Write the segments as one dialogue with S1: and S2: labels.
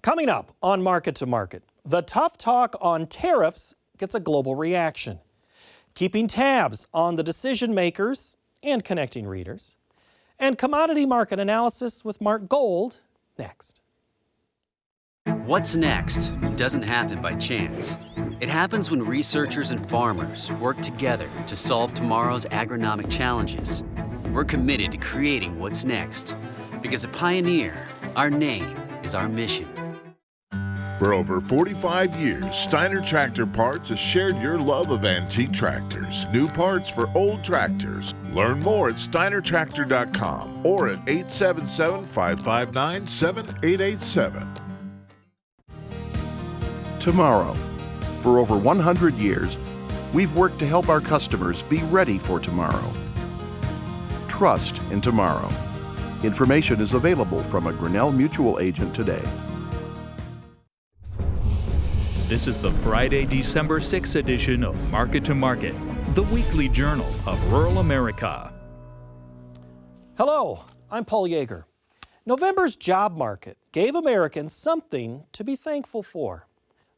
S1: Coming up on Market to Market, the tough talk on tariffs gets a global reaction. Keeping tabs on the decision makers and connecting readers. And commodity market analysis with Mark Gold next.
S2: What's next doesn't happen by chance. It happens when researchers and farmers work together to solve tomorrow's agronomic challenges. We're committed to creating what's next, because at Pioneer, our name is our mission.
S3: For over 45 years, Steiner Tractor Parts has shared your love of antique tractors. New parts for old tractors. Learn more at steinertractor.com or at 877-559-7887.
S4: Tomorrow. For over 100 years, we've worked to help our customers be ready for tomorrow. Trust in tomorrow. Information is available from a Grinnell Mutual agent today.
S5: This is the Friday, December 6th edition of Market to Market, the weekly journal of rural America.
S1: Hello, I'm Paul Yeager. November's job market gave Americans something to be thankful for.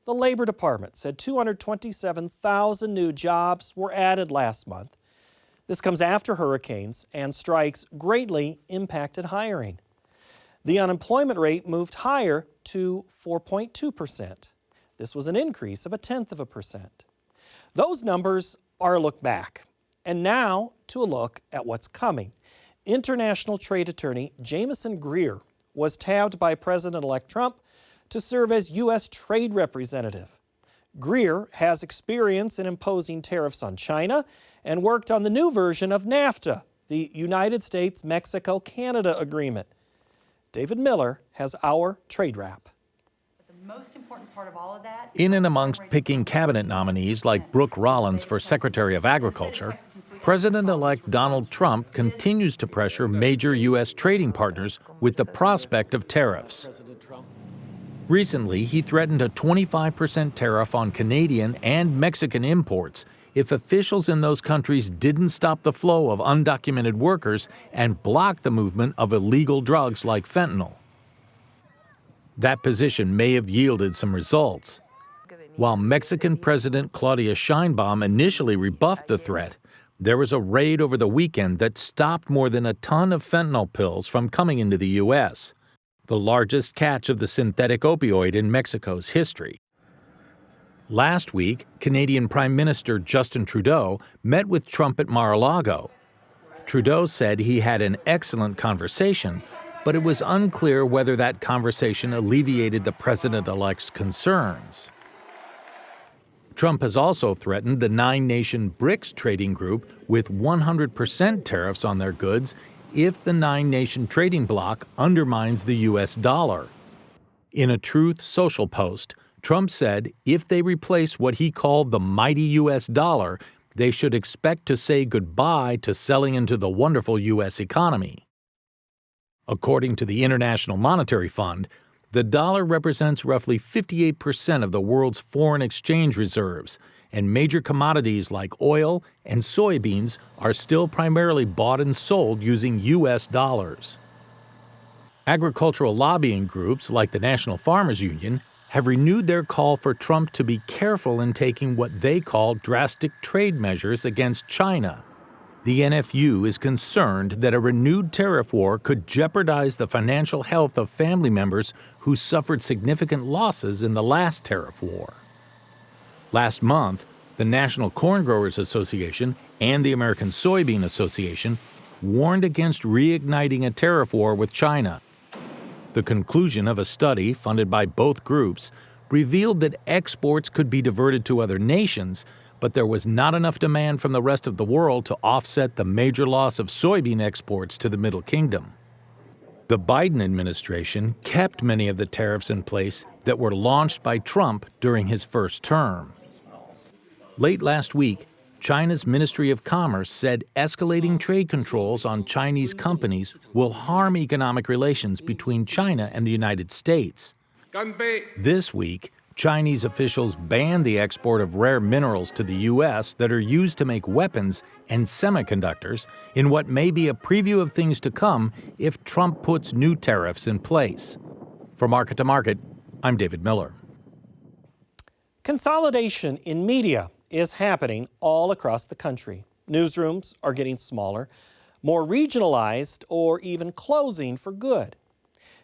S1: The Labor Department said 227,000 new jobs were added last month. This comes after hurricanes and strikes greatly impacted hiring. The unemployment rate moved higher to 4.2%. This was an increase of 0.1%. Those numbers are a look back. And now to a look at what's coming. International trade attorney Jamieson Greer was tabbed by President-elect Trump to serve as U.S. trade representative. Greer has experience in imposing tariffs on China and worked on the new version of NAFTA, the United States-Mexico-Canada agreement. David Miller has our trade wrap.
S6: Most important part of all of that.
S5: In and amongst picking cabinet nominees like Brooke Rollins for Secretary of Agriculture, President-elect Donald Trump continues to pressure major U.S. trading partners with the prospect of tariffs. Recently, he threatened a 25% tariff on Canadian and Mexican imports if officials in those countries didn't stop the flow of undocumented workers and block the movement of illegal drugs like fentanyl. That position may have yielded some results. While Mexican President Claudia Sheinbaum initially rebuffed the threat, there was a raid over the weekend that stopped more than a ton of fentanyl pills from coming into the U.S., the largest catch of the synthetic opioid in Mexico's history. Last week, Canadian Prime Minister Justin Trudeau met with Trump at Mar-a-Lago. Trudeau said he had an excellent conversation, but it was unclear whether that conversation alleviated the president-elect's concerns. Trump has also threatened the nine-nation BRICS trading group with 100% tariffs on their goods if the nine-nation trading bloc undermines the U.S. dollar. In a Truth Social post, Trump said if they replace what he called the mighty U.S. dollar, they should expect to say goodbye to selling into the wonderful U.S. economy. According to the International Monetary Fund, the dollar represents roughly 58% of the world's foreign exchange reserves, and major commodities like oil and soybeans are still primarily bought and sold using U.S. dollars. Agricultural lobbying groups like the National Farmers Union have renewed their call for Trump to be careful in taking what they call drastic trade measures against China. The NFU is concerned that a renewed tariff war could jeopardize the financial health of family members who suffered significant losses in the last tariff war. Last month, the National Corn Growers Association and the American Soybean Association warned against reigniting a tariff war with China. The conclusion of a study funded by both groups revealed that exports could be diverted to other nations, but there was not enough demand from the rest of the world to offset the major loss of soybean exports to the Middle Kingdom. The Biden administration kept many of the tariffs in place that were launched by Trump during his first term. Late last week, China's Ministry of Commerce said escalating trade controls on Chinese companies will harm economic relations between China and the United States. This week, Chinese officials banned the export of rare minerals to the U.S. that are used to make weapons and semiconductors in what may be a preview of things to come if Trump puts new tariffs in place. For Market to Market, I'm David Miller.
S1: Consolidation in media is happening all across the country. Newsrooms are getting smaller, more regionalized, or even closing for good.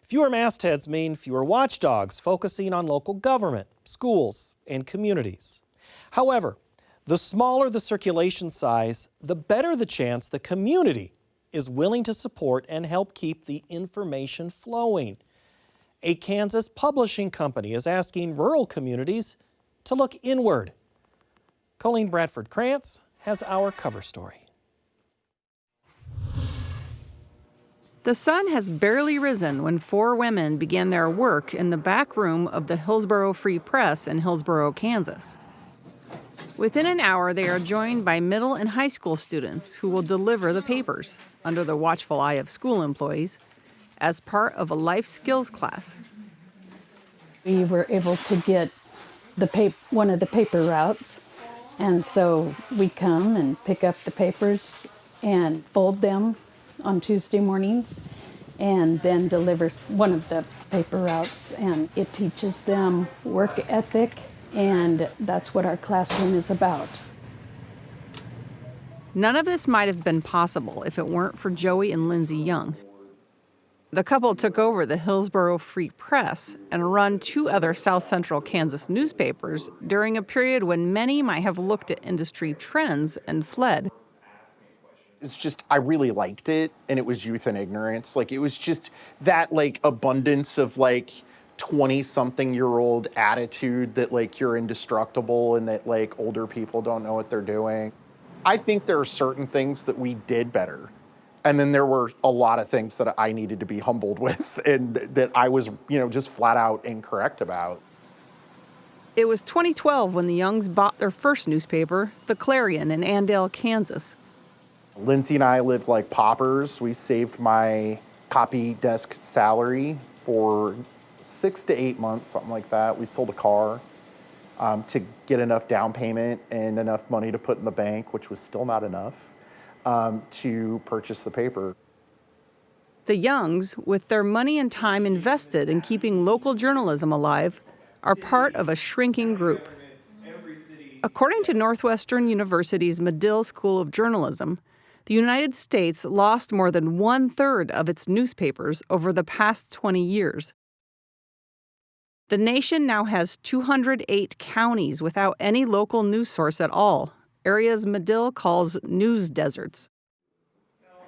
S1: Fewer mastheads mean fewer watchdogs focusing on local government, schools, and communities. However, the smaller the circulation size, the better the chance the community is willing to support and help keep the information flowing. A Kansas publishing company is asking rural communities to look inward. Colleen Bradford-Krantz has our cover story.
S7: The sun has barely risen when 4 women began their work in the back room of the Hillsboro Free Press in Hillsboro, Kansas. Within an hour, they are joined by middle and high school students who will deliver the papers, under the watchful eye of school employees, as part of a life skills class.
S8: We were able to get one of the paper routes, and so we come and pick up the papers and fold them on Tuesday mornings, and then deliver one of the paper routes, and it teaches them work ethic, and that's what our classroom is about.
S7: None of this might have been possible if it weren't for Joey and Lindsay Young. The couple took over the Hillsboro Free Press and run 2 other South Central Kansas newspapers during a period when many might have looked at industry trends and fled.
S9: It's just, I really liked it, and it was youth and ignorance. Like, it was just that, like, abundance of, like, 20-something-year-old attitude that, like, you're indestructible and that, like, older people don't know what they're doing. I think there are certain things that we did better. And then there were a lot of things that I needed to be humbled with and that I was, just flat out incorrect about.
S7: It was 2012 when the Youngs bought their first newspaper, The Clarion, in Andale, Kansas.
S9: Lindsay and I lived like paupers. We saved my copy desk salary for 6 to 8 months, something like that. We sold a car to get enough down payment and enough money to put in the bank, which was still not enough, to purchase the paper.
S7: The Youngs, with their money and time invested in keeping local journalism alive, are part of a shrinking group. According to Northwestern University's Medill School of Journalism, the United States lost more than 1/3 of its newspapers over the past 20 years. The nation now has 208 counties without any local news source at all, areas Medill calls news deserts.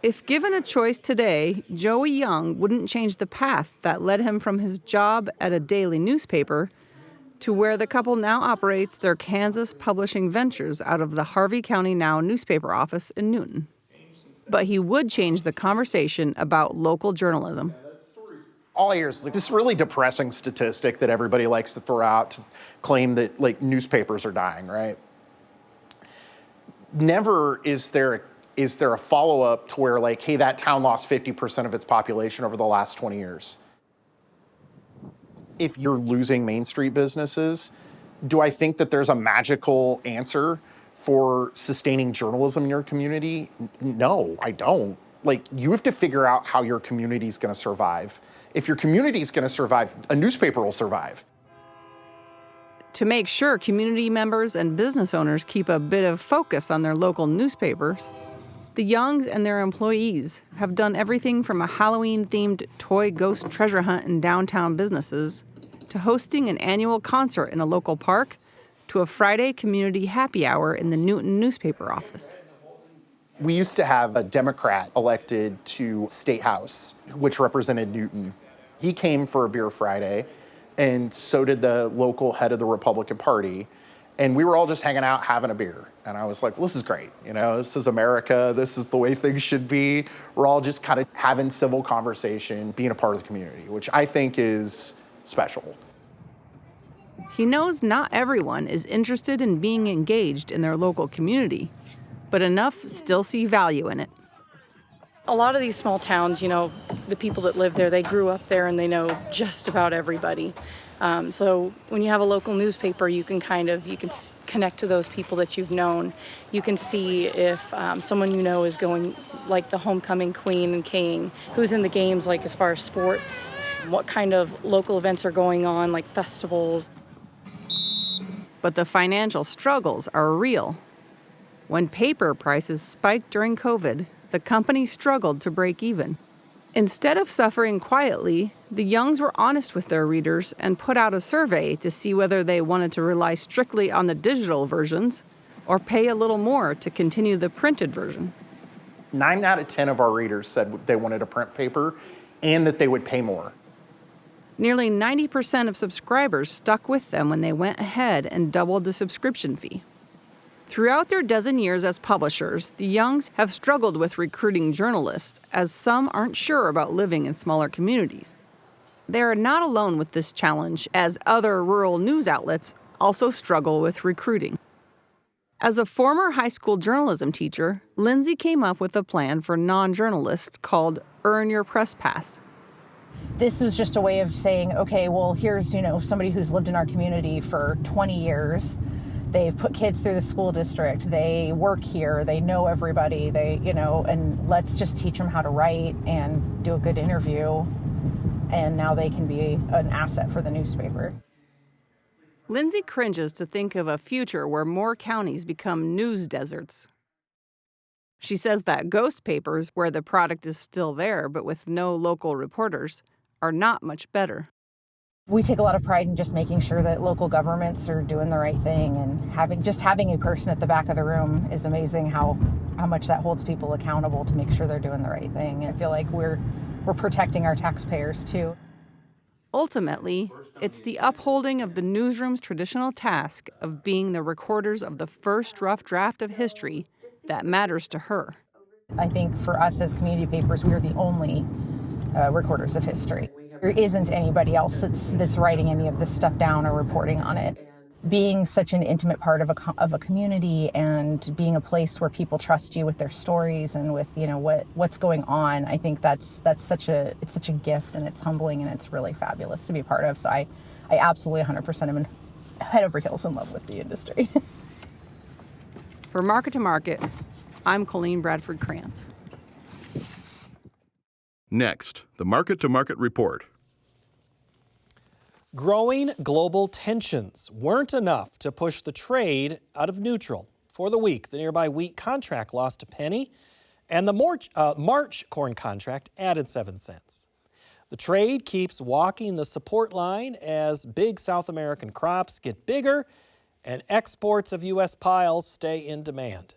S7: If given a choice today, Joey Young wouldn't change the path that led him from his job at a daily newspaper to where the couple now operates their Kansas publishing ventures out of the Harvey County Now newspaper office in Newton. But he would change the conversation about local journalism.
S9: All I hear is this really depressing statistic that everybody likes to throw out to claim that, like, newspapers are dying, right? Never is there a follow-up to where, like, hey, that town lost 50% of its population over the last 20 years. If you're losing Main Street businesses, do I think that there's a magical answer for sustaining journalism in your community? No, I don't. Like, you have to figure out how your community is going to survive. If your community is going to survive, a newspaper will survive.
S7: To make sure community members and business owners keep a bit of focus on their local newspapers, the Youngs and their employees have done everything from a Halloween-themed toy ghost treasure hunt in downtown businesses to hosting an annual concert in a local park to a Friday community happy hour in the Newton newspaper office.
S9: We used to have a Democrat elected to State House, which represented Newton. He came for a beer Friday, and so did the local head of the Republican Party. And we were all just hanging out, having a beer. And I was like, well, this is great. This is America. This is the way things should be. We're all just kind of having civil conversation, being a part of the community, which I think is special.
S7: He knows not everyone is interested in being engaged in their local community, but enough still see value in it.
S10: A lot of these small towns, the people that live there, they grew up there and they know just about everybody. So when you have a local newspaper, you can connect to those people that you've known. You can see if someone is going, like the homecoming queen and king, who's in the games, like as far as sports, what kind of local events are going on, like festivals.
S7: But the financial struggles are real. When paper prices spiked during COVID, the company struggled to break even. Instead of suffering quietly, the Youngs were honest with their readers and put out a survey to see whether they wanted to rely strictly on the digital versions or pay a little more to continue the printed version.
S9: 9 out of 10 of our readers said they wanted a print paper and that they would pay more.
S7: Nearly 90% of subscribers stuck with them when they went ahead and doubled the subscription fee. Throughout their dozen years as publishers, the Youngs have struggled with recruiting journalists, as some aren't sure about living in smaller communities. They are not alone with this challenge, as other rural news outlets also struggle with recruiting. As a former high school journalism teacher, Lindsay came up with a plan for non-journalists called Earn Your Press Pass.
S11: This was just a way of saying, okay, well, here's, somebody who's lived in our community for 20 years. They've put kids through the school district. They work here. They know everybody. And let's just teach them how to write and do a good interview. And now they can be an asset for the newspaper.
S7: Lindsay cringes to think of a future where more counties become news deserts. She says that ghost papers, where the product is still there but with no local reporters, are not much better.
S11: We take a lot of pride in just making sure that local governments are doing the right thing, and having a person at the back of the room is amazing how much that holds people accountable to make sure they're doing the right thing. I feel like we're protecting our taxpayers too.
S7: Ultimately, it's the upholding of the newsroom's traditional task of being the recorders of the first rough draft of history that matters to her.
S11: I think for us as community papers, we are the only recorders of history. There isn't anybody else that's writing any of this stuff down or reporting on it. Being such an intimate part of a community and being a place where people trust you with their stories and with what's going on, I think it's such a gift, and it's humbling, and it's really fabulous to be a part of. So I absolutely 100% am head over heels in love with the industry.
S7: For Market to Market, I'm Colleen Bradford Krantz.
S4: Next, the Market to Market report.
S1: Growing global tensions weren't enough to push the trade out of neutral. For the week, the nearby wheat contract lost a penny, and the March corn contract added 7 cents. The trade keeps walking the support line as big South American crops get bigger and exports of U.S. piles stay in demand.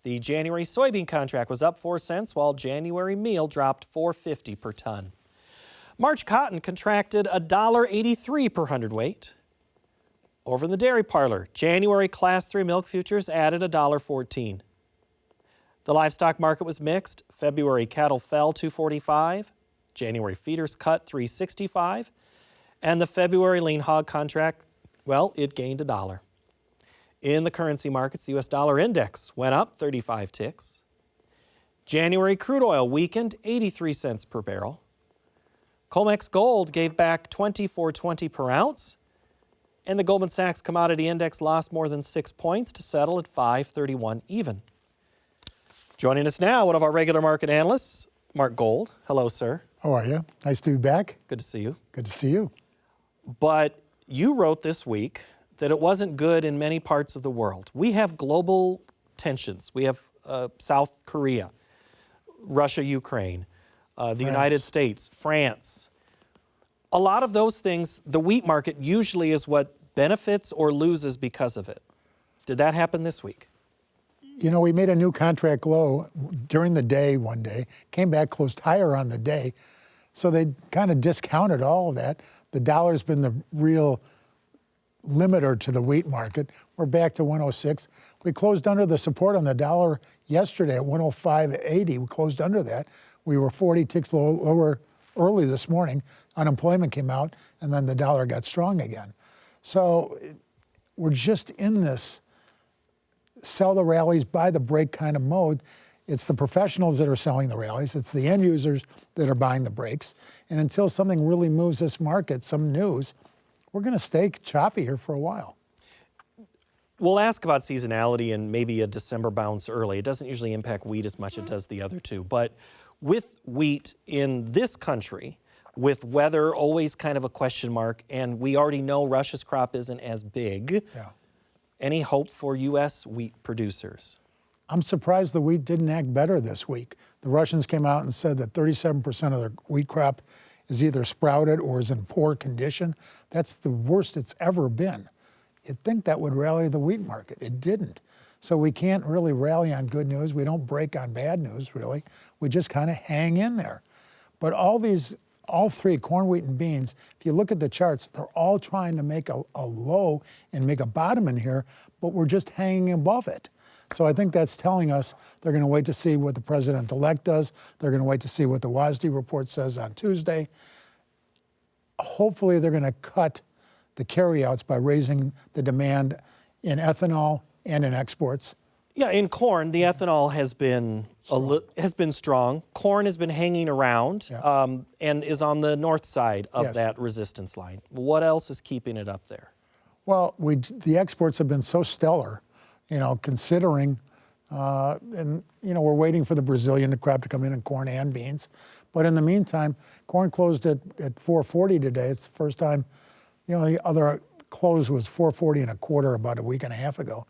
S1: The January soybean contract was up 4 cents, while January meal dropped $4.50 per ton. March cotton contracted $1.83 per hundredweight. Over in the dairy parlor, January Class 3 milk futures added $1.14. The livestock market was mixed. February cattle fell $2.45. January feeders cut $3.65. And the February lean hog contract, it gained $1. In the currency markets, the U.S. dollar index went up 35 ticks. January crude oil weakened 83 cents per barrel. COMEX gold gave back $24.20 per ounce. And the Goldman Sachs Commodity Index lost more than 6 points to settle at 531 even. Joining us now, one of our regular market analysts, Mark Gold. Hello, sir.
S12: How are you? Nice to be back.
S1: Good to see you.
S12: Good to see you.
S1: But you wrote this week that it wasn't good in many parts of the world. We have global tensions. We have South Korea, Russia, Ukraine, the United States, France. A lot of those things, the wheat market usually is what benefits or loses because of it. Did that happen this week?
S12: We made a new contract low during the day one day, came back, closed higher on the day. So they kind of discounted all of that. The dollar's been the real limiter to the wheat market. We're back to 106. We closed under the support on the dollar yesterday at 105.80. We closed under that. We were 40 ticks lower early this morning. Unemployment came out, and then the dollar got strong again. So we're just in this sell the rallies, buy the break kind of mode. It's the professionals that are selling the rallies. It's the end users that are buying the breaks. And until something really moves this market, some news, we're going to stay choppy here for a while.
S1: We'll ask about seasonality and maybe a December bounce early. It doesn't usually impact wheat as much as it does the other two. But with wheat in this country, with weather always kind of a question mark, and we already know Russia's crop isn't as big, any hope for U.S. wheat producers?
S12: I'm surprised the wheat didn't act better this week. The Russians came out and said that 37% of their wheat crop is either sprouted or is in poor condition. That's the worst it's ever been. You'd think that would rally the wheat market. It didn't. So we can't really rally on good news. We don't break on bad news, really. We just kind of hang in there. But all three, corn, wheat, and beans, if you look at the charts, they're all trying to make a low and make a bottom in here, but we're just hanging above it. So I think that's telling us they're going to wait to see what the president-elect does. They're going to wait to see what the WASDE report says on Tuesday. Hopefully they're going to cut the carryouts by raising the demand in ethanol and in exports.
S1: Yeah, in corn, the ethanol has been strong. Corn has been hanging around and is on the north side of that resistance line. What else is keeping it up there?
S12: Well, the exports have been so stellar, considering, and we're waiting for the Brazilian crop to come in corn and beans. But in the meantime, corn closed at 440 today. It's the first time. The other close was 440 and a quarter about a week and a half ago.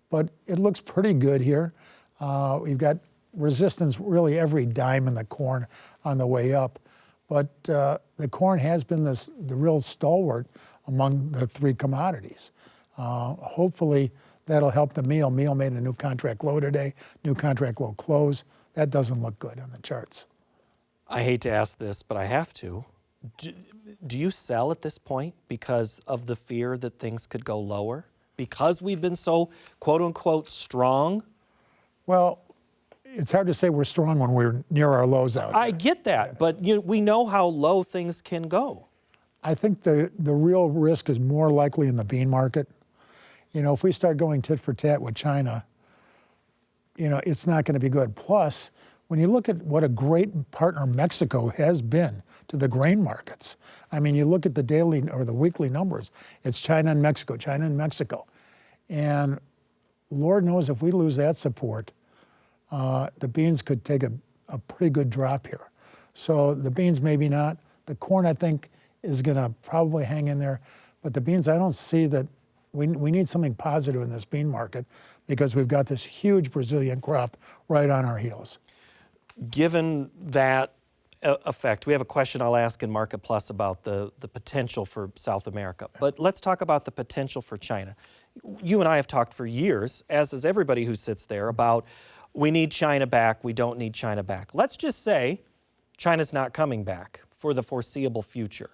S12: But it looks pretty good here. We've got resistance really every dime in the corn on the way up. But the corn has been the real stalwart among the three commodities. Hopefully that'll help the meal. Meal made a new contract low today, new contract low close. That doesn't look good on the charts.
S1: I hate to ask this, but I have to. Do you sell at this point because of the fear that things could go lower? Because we've been so, quote unquote, strong?
S12: Well, it's hard to say we're strong when we're near our lows out.
S1: I get that, but we know how low things can go.
S12: I think the real risk is more likely in the bean market. If we start going tit for tat with China, it's not going to be good. Plus, when you look at what a great partner Mexico has been to the grain markets, I mean, you look at the daily or the weekly numbers, it's China and Mexico, China and Mexico. And Lord knows if we lose that support, the beans could take a pretty good drop here. So the beans maybe not. The corn, I think, is going to probably hang in there. But the beans, I don't see that. We need something positive in this bean market because we've got this huge Brazilian crop right on our heels.
S1: Given that effect, we have a question I'll ask in Market Plus about the potential for South America. But let's talk about the potential for China. You and I have talked for years, as does everybody who sits there, about we need China back, we don't need China back. Let's just say China's not coming back for the foreseeable future.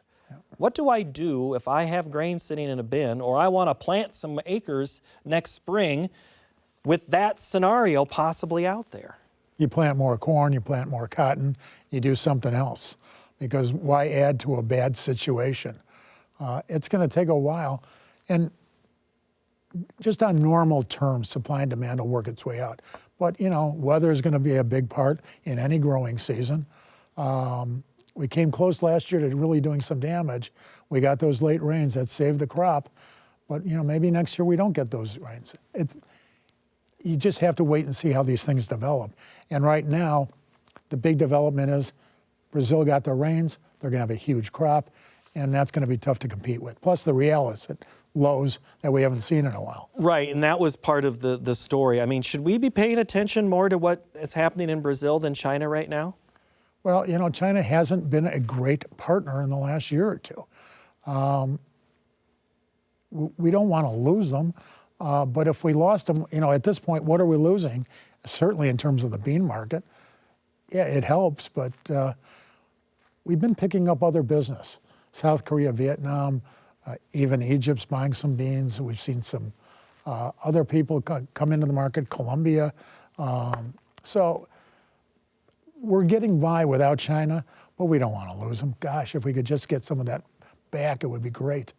S1: What do I do if I have grain sitting in a bin or I want to plant some acres next spring with that scenario possibly out there?
S12: You plant more corn, you plant more cotton, you do something else. Because why add to a bad situation? It's going to take a while. And just on normal terms, supply and demand will work its way out. But, weather is going to be a big part in any growing season. We came close last year to really doing some damage. We got those late rains that saved the crop. But, maybe next year we don't get those rains. You just have to wait and see how these things develop. And right now, the big development is Brazil got the rains, they're going to have a huge crop, and that's going to be tough to compete with. Plus the real is at lows that we haven't seen in a while.
S1: Right, and that was part of the story. I mean, should we be paying attention more to what is happening in Brazil than China right now?
S12: Well, China hasn't been a great partner in the last year or two. We don't want to lose them. But if we lost them, at this point, what are we losing? Certainly in terms of the bean market. Yeah, it helps, but we've been picking up other business. South Korea, Vietnam, even Egypt's buying some beans. We've seen some other people come into the market, Colombia. So we're getting by without China, but we don't want to lose them. Gosh, if we could just get some of that back, it would be great.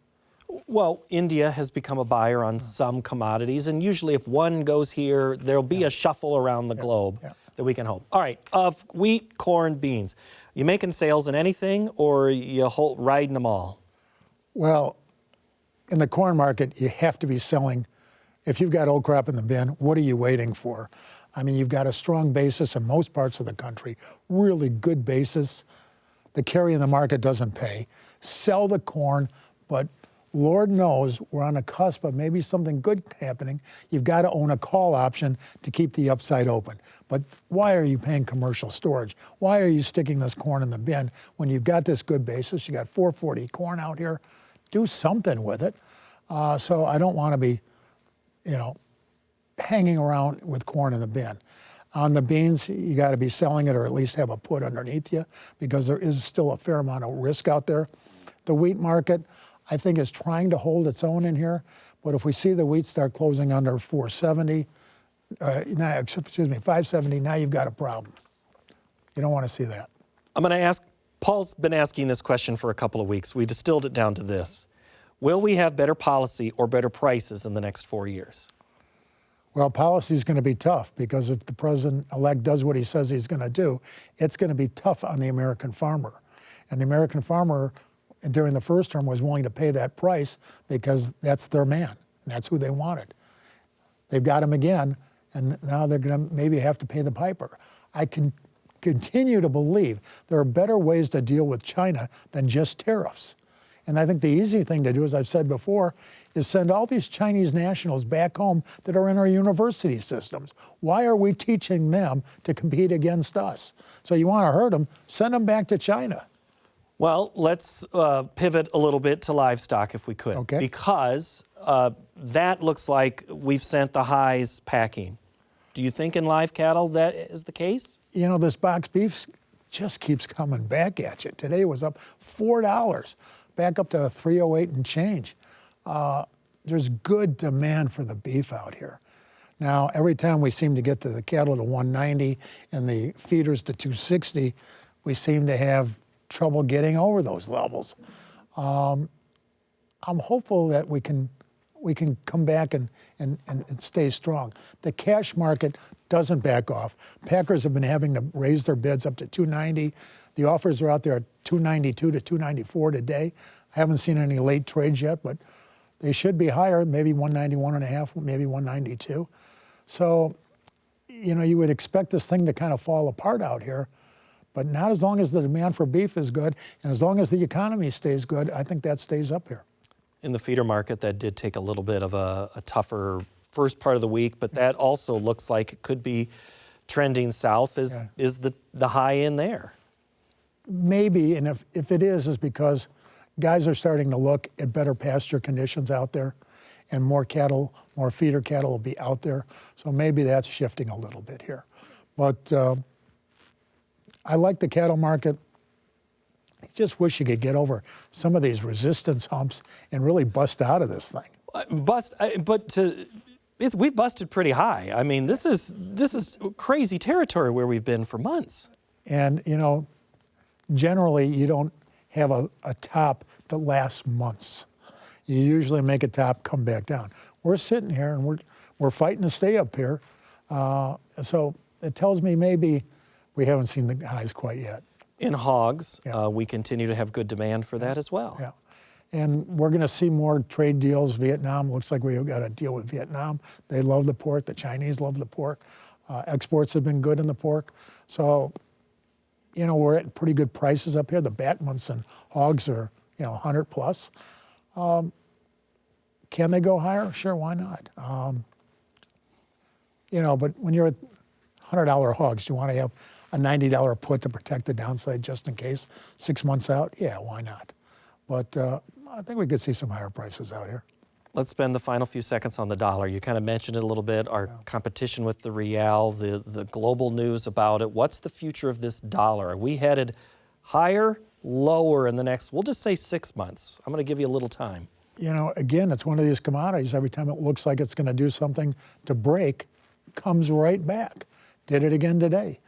S1: Well, India has become a buyer on some commodities, and usually if one goes here, there'll be a shuffle around the globe. that we can hope. All right, of wheat, corn, beans, you making sales in anything, or you riding them all?
S12: Well, in the corn market, you have to be selling. If you've got old crop in the bin, what are you waiting for? I mean, you've got a strong basis in most parts of the country, really good basis. The carry in the market doesn't pay. Sell the corn, but Lord knows we're on the cusp of maybe something good happening. You've got to own a call option to keep the upside open. But why are you paying commercial storage? Why are you sticking this corn in the bin when you've got this good basis? You got 440 corn out here. Do something with it. So I don't want to be, hanging around with corn in the bin. On the beans, you got to be selling it or at least have a put underneath you because there is still a fair amount of risk out there. The wheat market, I think, is trying to hold its own in here. But if we see the wheat start closing under 470, 570, now you've got a problem. You don't want to see that.
S1: I'm going to ask, Paul's been asking this question for a couple of weeks. We distilled it down to this. Will we have better policy or better prices in the next 4 years?
S12: Well, policy is going to be tough because if the president-elect does what he says he's going to do, it's going to be tough on the American farmer. And the American farmer, during the first term, was willing to pay that price because that's their man. And that's who they wanted. They've got him again, and now they're going to maybe have to pay the piper. I can continue to believe there are better ways to deal with China than just tariffs. And I think the easy thing to do, as I've said before, is send all these Chinese nationals back home that are in our university systems. Why are we teaching them to compete against us? So you want to hurt them, send them back to China.
S1: Well, let's pivot a little bit to livestock if we could.
S12: Okay.
S1: Because that looks like we've sent the highs packing. Do you think in live cattle that is the case?
S12: This box beef just keeps coming back at you. Today it was up $4, back up to $308 and change. There's good demand for the beef out here. Now, every time we seem to get to the cattle to 190 and the feeders to 260, we seem to have trouble getting over those levels. I'm hopeful that we can come back and stay strong. The cash market doesn't back off. Packers have been having to raise their bids up to 290. The offers are out there at 292 to 294 today. I haven't seen any late trades yet, but they should be higher, maybe 191 and a half, maybe 192. So, you would expect this thing to kind of fall apart out here, but not as long as the demand for beef is good, and as long as the economy stays good, I think that stays up here.
S1: In the feeder market, that did take a little bit of a tougher first part of the week, but that also looks like it could be trending south. Is the high in there?
S12: Maybe, and if it is because guys are starting to look at better pasture conditions out there, and more cattle, more feeder cattle will be out there. So maybe that's shifting a little bit here. But I like the cattle market. I just wish you could get over some of these resistance humps and really bust out of this thing.
S1: We've busted pretty high. I mean, this is crazy territory where we've been for months.
S12: And generally you don't have a top that lasts months. You usually make a top, come back down. We're sitting here and we're fighting to stay up here. So it tells me maybe we haven't seen the highs quite yet.
S1: In hogs, we continue to have good demand for that as well.
S12: Yeah. And we're going to see more trade deals. Vietnam, looks like we've got a deal with Vietnam. They love the pork. The Chinese love the pork. Exports have been good in the pork. So, we're at pretty good prices up here. The Batmans and hogs are, 100 plus. Can they go higher? Sure, why not? But when you're at $100 hogs, do you want to have a $90 put to protect the downside just in case 6 months out? Yeah, why not? But I think we could see some higher prices out here.
S1: Let's spend the final few seconds on the dollar. You kind of mentioned it a little bit, our competition with the real, the global news about it. What's the future of this dollar? Are we headed higher, lower in the next, we'll just say 6 months? I'm going to give you a little time.
S12: Again, it's one of these commodities. Every time it looks like it's going to do something to break, comes right back. Did it again today.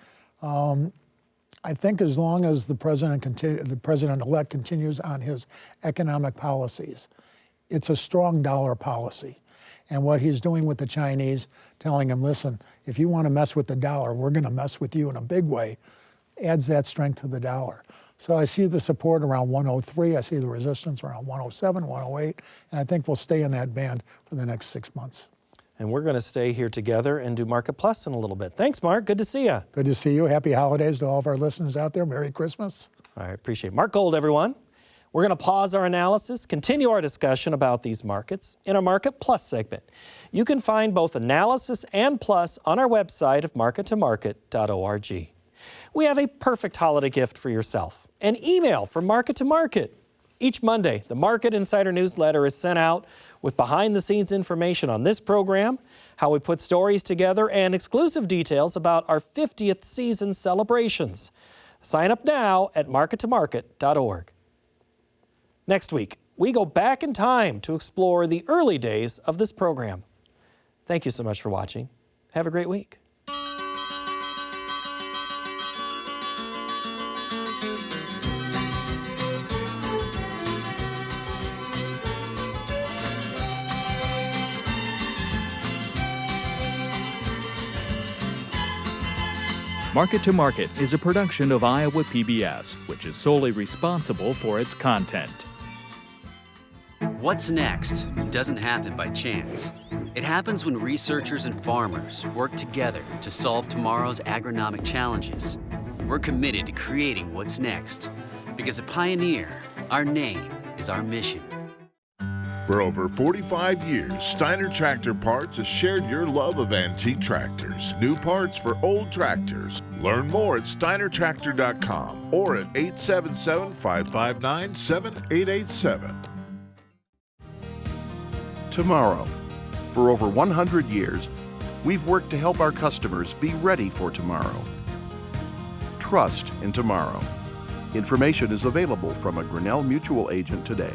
S12: I think as long as the president-elect continues on his economic policies, it's a strong dollar policy. And what he's doing with the Chinese, telling them, listen, if you want to mess with the dollar, we're going to mess with you in a big way, adds that strength to the dollar. So I see the support around 103. I see the resistance around 107, 108. And I think we'll stay in that band for the next 6 months.
S1: And we're going to stay here together and do Market Plus in a little bit. Thanks, Mark. Good to see you.
S12: Good to see you. Happy holidays to all of our listeners out there. Merry Christmas.
S1: I appreciate it. Mark Gold, everyone. We're going to pause our analysis, continue our discussion about these markets in our Market Plus segment. You can find both analysis and plus on our website of markettomarket.org. We have a perfect holiday gift for yourself, an email from Market to Market. Each Monday, the Market Insider newsletter is sent out with behind-the-scenes information on this program, how we put stories together, and exclusive details about our 50th season celebrations. Sign up now at markettomarket.org. Next week, we go back in time to explore the early days of this program. Thank you so much for watching. Have a great week.
S13: Market to Market is a production of Iowa PBS, which is solely responsible for its content.
S2: What's next doesn't happen by chance. It happens when researchers and farmers work together to solve tomorrow's agronomic challenges. We're committed to creating what's next, because at Pioneer, our name is our mission.
S3: For over 45 years, Steiner Tractor Parts has shared your love of antique tractors. New parts for old tractors. Learn more at steinertractor.com or at 877-559-7887.
S4: Tomorrow. For over 100 years, we've worked to help our customers be ready for tomorrow. Trust in tomorrow. Information is available from a Grinnell Mutual agent today.